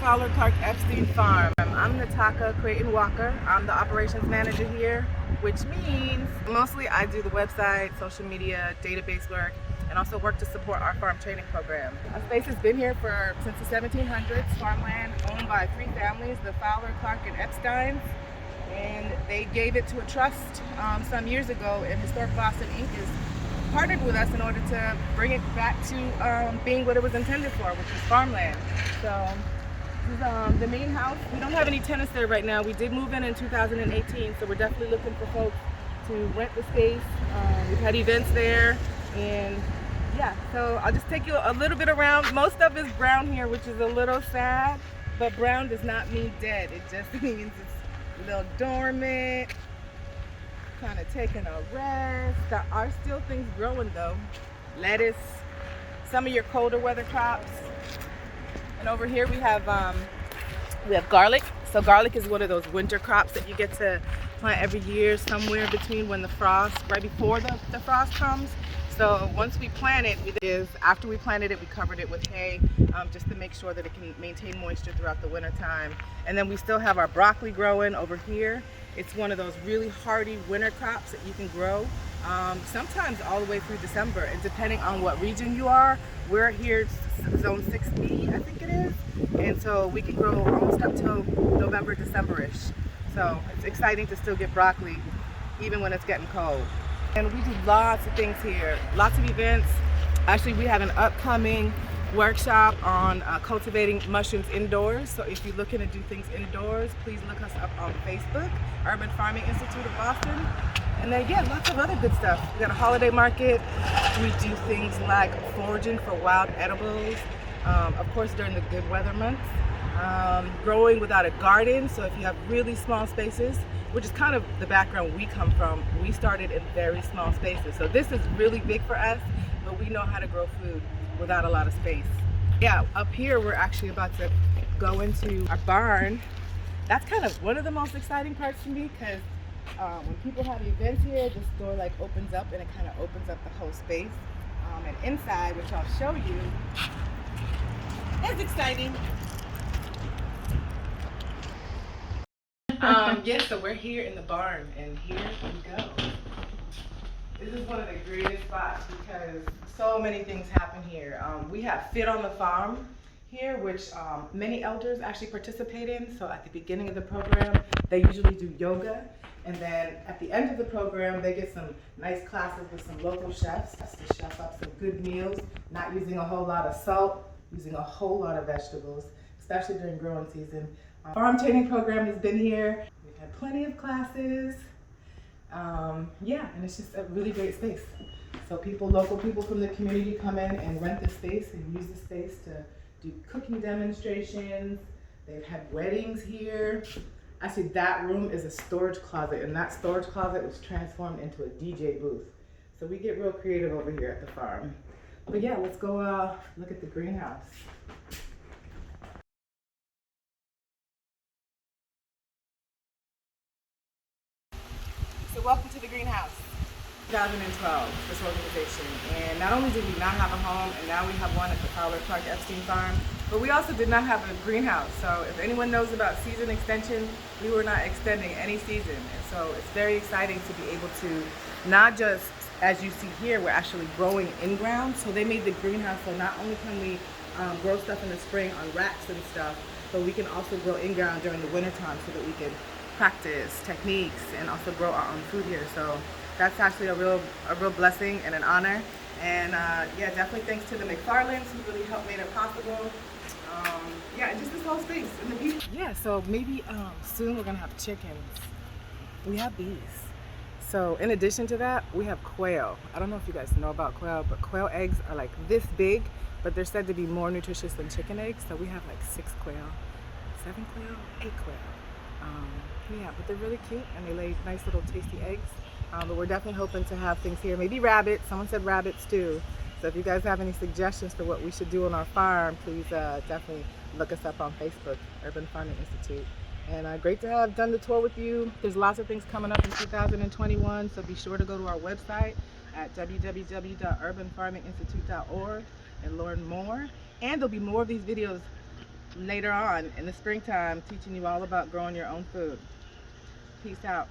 Fowler Clark Epstein Farm. I'm Nataka Creighton Walker. I'm the operations manager here, which means mostly I do the website, social media, database work, and also work to support our farm training program. Our space has been here since the 1700s, farmland owned by three families, the Fowler, Clark, and Epsteins. And they gave it to a trust some years ago, and Historic Boston Inc. is partnered with us in order to bring it back to being what it was intended for, which is farmland. So this is the main house. We don't have any tenants there right now. We did move in 2018, so we're definitely looking for folks to rent the space. We've had events there, and yeah, so I'll just take you a little bit around. Most of it's brown here, which is a little sad, but brown does not mean dead. It just means it's a little dormant, kind of taking a rest. There are still things growing though. Lettuce, some of your colder weather crops. And over here we have garlic. So garlic is one of those winter crops that you get to plant every year, somewhere between when the frost, right before the frost comes. So once we plant it, after we planted it, we covered it with hay just to make sure that it can maintain moisture throughout the winter time. And then we still have our broccoli growing over here. It's one of those really hardy winter crops that you can grow sometimes all the way through December. And depending on what region you are, we're here zone 6B, I think it is. And so we can grow almost up till November, December-ish. So it's exciting to still get broccoli even when it's getting cold. And we do lots of things here, lots of events. Actually, we have an upcoming workshop on cultivating mushrooms indoors. So if you're looking to do things indoors, please look us up on Facebook, Urban Farming Institute of Boston. And then, yeah, lots of other good stuff. We got a holiday market. We do things like foraging for wild edibles, of course during the good weather months. Growing without a garden, so if you have really small spaces, which is kind of the background we come from, we started in very small spaces. So this is really big for us, but we know how to grow food without a lot of space. Yeah, up here we're actually about to go into our barn. That's kind of one of the most exciting parts for me, because when people have events here, this door like opens up and it kind of opens up the whole space. And inside, which I'll show you, is exciting. Yes, so we're here in the barn, and here we go. This is one of the greatest spots because so many things happen here. We have Fit on the Farm here, which many elders actually participate in. So at the beginning of the program, they usually do yoga. And then at the end of the program, they get some nice classes with some local chefs to chef up some good meals, not using a whole lot of salt, using a whole lot of vegetables, especially during growing season. Farm training program has been here. We've had plenty of classes. Yeah, and it's just a really great space. So local people from the community come in and rent the space and use the space to do cooking demonstrations. They've had weddings here. Actually, that room is a storage closet, and that storage closet was transformed into a DJ booth. So we get real creative over here at the farm. But yeah, let's go look at the greenhouse. So welcome to the greenhouse. 2012, this organization. And not only did we not have a home, and now we have one at the Fowler Clark Epstein Farm, but we also did not have a greenhouse. So if anyone knows about season extension, we were not extending any season. And so it's very exciting to be able to not just, as you see here, we're actually growing in ground. So they made the greenhouse so not only can we grow stuff in the spring on racks and stuff, but we can also grow in ground during the winter time so that we can practice techniques and also grow our own food here. So that's actually a real blessing and an honor. And yeah, definitely thanks to the McFarlands who really helped make it possible. Yeah, and just this whole space and the beach. Yeah, so maybe soon we're gonna have chickens. We have bees. So in addition to that, we have quail. I don't know if you guys know about quail, but quail eggs are like this big, but they're said to be more nutritious than chicken eggs. So we have like 6 quail, 7 quail, 8 quail. Yeah, but they're really cute and they lay nice little tasty eggs. But we're definitely hoping to have things here. Maybe rabbits. Someone said rabbits too. So if you guys have any suggestions for what we should do on our farm, please definitely look us up on Facebook, Urban Farming Institute. And great to have done the tour with you. There's lots of things coming up in 2021, so be sure to go to our website at www.urbanfarminginstitute.org and learn more. And there'll be more of these videos later on in the springtime teaching you all about growing your own food. Peace out.